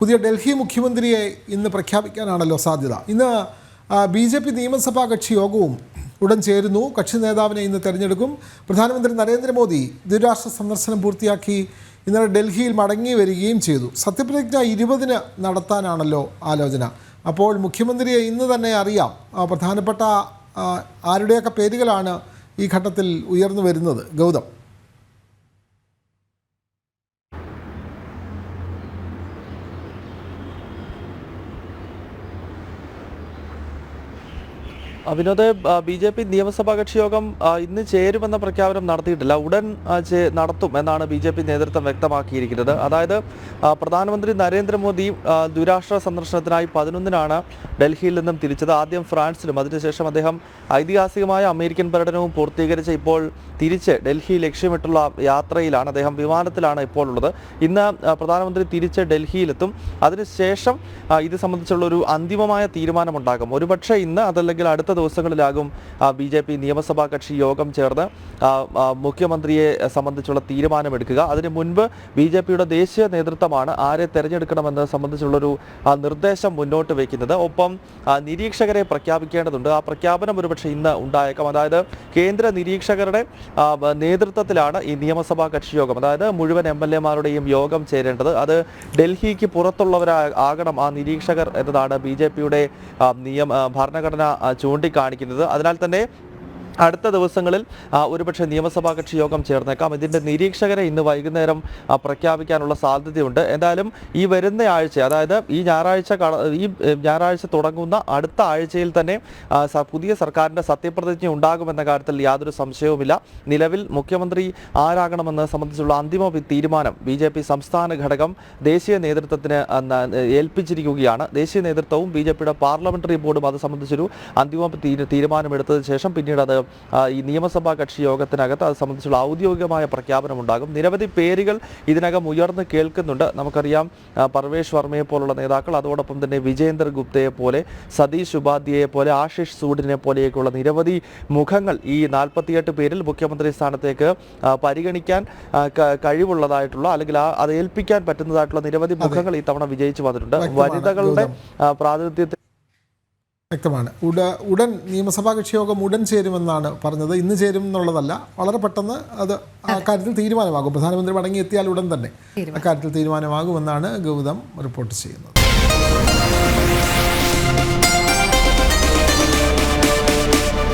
പുതിയ ഡൽഹി മുഖ്യമന്ത്രിയെ ഇന്ന് പ്രഖ്യാപിക്കാനാണല്ലോ സാധ്യത. ഇന്ന് BJP നിയമസഭാ കക്ഷി യോഗവും ഉടൻ ചേരുന്നു. കക്ഷി നേതാവിനെ ഇന്ന് തെരഞ്ഞെടുക്കും. പ്രധാനമന്ത്രി നരേന്ദ്രമോദി ദ്വിരാഷ്ട്ര സന്ദർശനം പൂർത്തിയാക്കി ഇന്നലെ ഡൽഹിയിൽ മടങ്ങി വരികയും ചെയ്തു. സത്യപ്രതിജ്ഞ 20-ന് നടത്താനാണല്ലോ ആലോചന. അപ്പോൾ മുഖ്യമന്ത്രിയെ ഇന്ന് തന്നെ അറിയാം. പ്രധാനപ്പെട്ട ആരുടെയൊക്കെ പേരുകളാണ് ഈ ഘട്ടത്തിൽ ഉയർന്നു വരുന്നത്? ഗൗതം. വിനോദ്, BJP നിയമസഭാ കക്ഷി യോഗം ഇന്ന് ചേരുമെന്ന പ്രഖ്യാപനം നടത്തിയിട്ടില്ല. ഉടൻ നടത്തും എന്നാണ് BJP നേതൃത്വം വ്യക്തമാക്കിയിരിക്കുന്നത്. അതായത് പ്രധാനമന്ത്രി നരേന്ദ്രമോദി ദ്വിരാഷ്ട്ര സന്ദർശനത്തിനായി 11-നാണ് ഡൽഹിയിൽ നിന്നും തിരിച്ചത്. ആദ്യം ഫ്രാൻസിലും അതിനുശേഷം അദ്ദേഹം ഐതിഹാസികമായ അമേരിക്കൻ പര്യടനവും പൂർത്തീകരിച്ച് ഇപ്പോൾ തിരിച്ച് ഡൽഹി ലക്ഷ്യമിട്ടുള്ള യാത്രയിലാണ്. അദ്ദേഹം വിമാനത്തിലാണ് ഇപ്പോൾ ഉള്ളത്. ഇന്ന് പ്രധാനമന്ത്രി തിരിച്ച് ഡൽഹിയിലെത്തും. അതിനുശേഷം ഇത് സംബന്ധിച്ചുള്ളൊരു അന്തിമമായ തീരുമാനമുണ്ടാകും. ഒരുപക്ഷെ ഇന്ന് അതല്ലെങ്കിൽ അടുത്ത ദിവസങ്ങളിലാകും BJP നിയമസഭാ കക്ഷി യോഗം ചേർന്ന് മുഖ്യമന്ത്രിയെ സംബന്ധിച്ചുള്ള തീരുമാനമെടുക്കുക. അതിന് മുൻപ് BJPയുടെ ദേശീയ നേതൃത്വമാണ് ആരെ തെരഞ്ഞെടുക്കണമെന്നത് സംബന്ധിച്ചുള്ളൊരു നിർദ്ദേശം മുന്നോട്ട് വയ്ക്കുന്നത്. ഒപ്പം നിരീക്ഷകരെ പ്രഖ്യാപിക്കേണ്ടതുണ്ട്. ആ പ്രഖ്യാപനം ഒരുപക്ഷെ ഇന്ന് ഉണ്ടായേക്കാം. അതായത് കേന്ദ്ര നിരീക്ഷകരുടെ നേതൃത്വത്തിലാണ് ഈ നിയമസഭാ കക്ഷി യോഗം. അതായത് മുഴുവൻ MLA-മാരുടെയും യോഗം ചേരേണ്ടത്. അത് ഡൽഹിക്ക് പുറത്തുള്ളവരാകണം ആ നിരീക്ഷകർ എന്നതാണ് BJPയുടെ ഭരണഘടന ചൂണ്ടിക്കാണിക്കുന്നത്. അതിനാൽ തന്നെ അടുത്ത ദിവസങ്ങളിൽ ഒരുപക്ഷെ നിയമസഭാ കക്ഷി യോഗം ചേർന്നേക്കാം. ഇതിൻ്റെ നിരീക്ഷകരെ ഇന്ന് വൈകുന്നേരം പ്രഖ്യാപിക്കാനുള്ള സാധ്യതയുണ്ട്. എന്തായാലും ഈ വരുന്ന ആഴ്ച, അതായത് ഈ ഞായറാഴ്ച തുടങ്ങുന്ന അടുത്ത ആഴ്ചയിൽ തന്നെ പുതിയ സർക്കാരിൻ്റെ സത്യപ്രതിജ്ഞ ഉണ്ടാകുമെന്ന കാര്യത്തിൽ യാതൊരു സംശയവുമില്ല. നിലവിൽ മുഖ്യമന്ത്രി ആരാകണമെന്നത് സംബന്ധിച്ചുള്ള അന്തിമ തീരുമാനം BJP സംസ്ഥാന ഘടകം ദേശീയ നേതൃത്വത്തിന് ഏൽപ്പിച്ചിരിക്കുകയാണ്. ദേശീയ നേതൃത്വവും BJPയുടെ പാർലമെന്ററി ബോർഡും അത് സംബന്ധിച്ചൊരു അന്തിമ തീരുമാനമെടുത്തതിന് ശേഷം പിന്നീട് അത് ഈ നിയമസഭാ കക്ഷി യോഗത്തിനകത്ത് അത് സംബന്ധിച്ചുള്ള ഔദ്യോഗികമായ പ്രഖ്യാപനമുണ്ടാകും. നിരവധി പേരുകൾ ഇതിനകം ഉയർന്നു കേൾക്കുന്നുണ്ട്. നമുക്കറിയാം, പർവേഷ് വർമ്മയെ പോലുള്ള നേതാക്കൾ, അതോടൊപ്പം തന്നെ വിജേന്ദർ ഗുപ്തയെ പോലെ, സതീഷ് ഉപാധ്യായെ പോലെ, ആശിഷ് സൂഡിനെ പോലെയൊക്കെയുള്ള നിരവധി മുഖങ്ങൾ ഈ 48 പേരിൽ മുഖ്യമന്ത്രി സ്ഥാനത്തേക്ക് പരിഗണിക്കാൻ കഴിവുള്ളതായിട്ടുള്ള അല്ലെങ്കിൽ അത് ഏൽപ്പിക്കാൻ പറ്റുന്നതായിട്ടുള്ള നിരവധി മുഖങ്ങൾ ഈ തവണ വിജയിച്ചു വന്നിട്ടുണ്ട്. വനിതകളുടെ പ്രാതിനിധ്യത്തിൽ വ്യക്തമാണ്. ഉടൻ നിയമസഭാ കക്ഷി യോഗം ഉടൻ ചേരുമെന്നാണ് പറഞ്ഞത്. ഇന്ന് ചേരും എന്നുള്ളതല്ല, വളരെ പെട്ടെന്ന് അത് അക്കാര്യത്തിൽ തീരുമാനമാകും. പ്രധാനമന്ത്രി മടങ്ങിയെത്തിയാൽ ഉടൻ തന്നെ അക്കാര്യത്തിൽ തീരുമാനമാകുമെന്നാണ് ഗൗതം റിപ്പോർട്ട് ചെയ്യുന്നത്.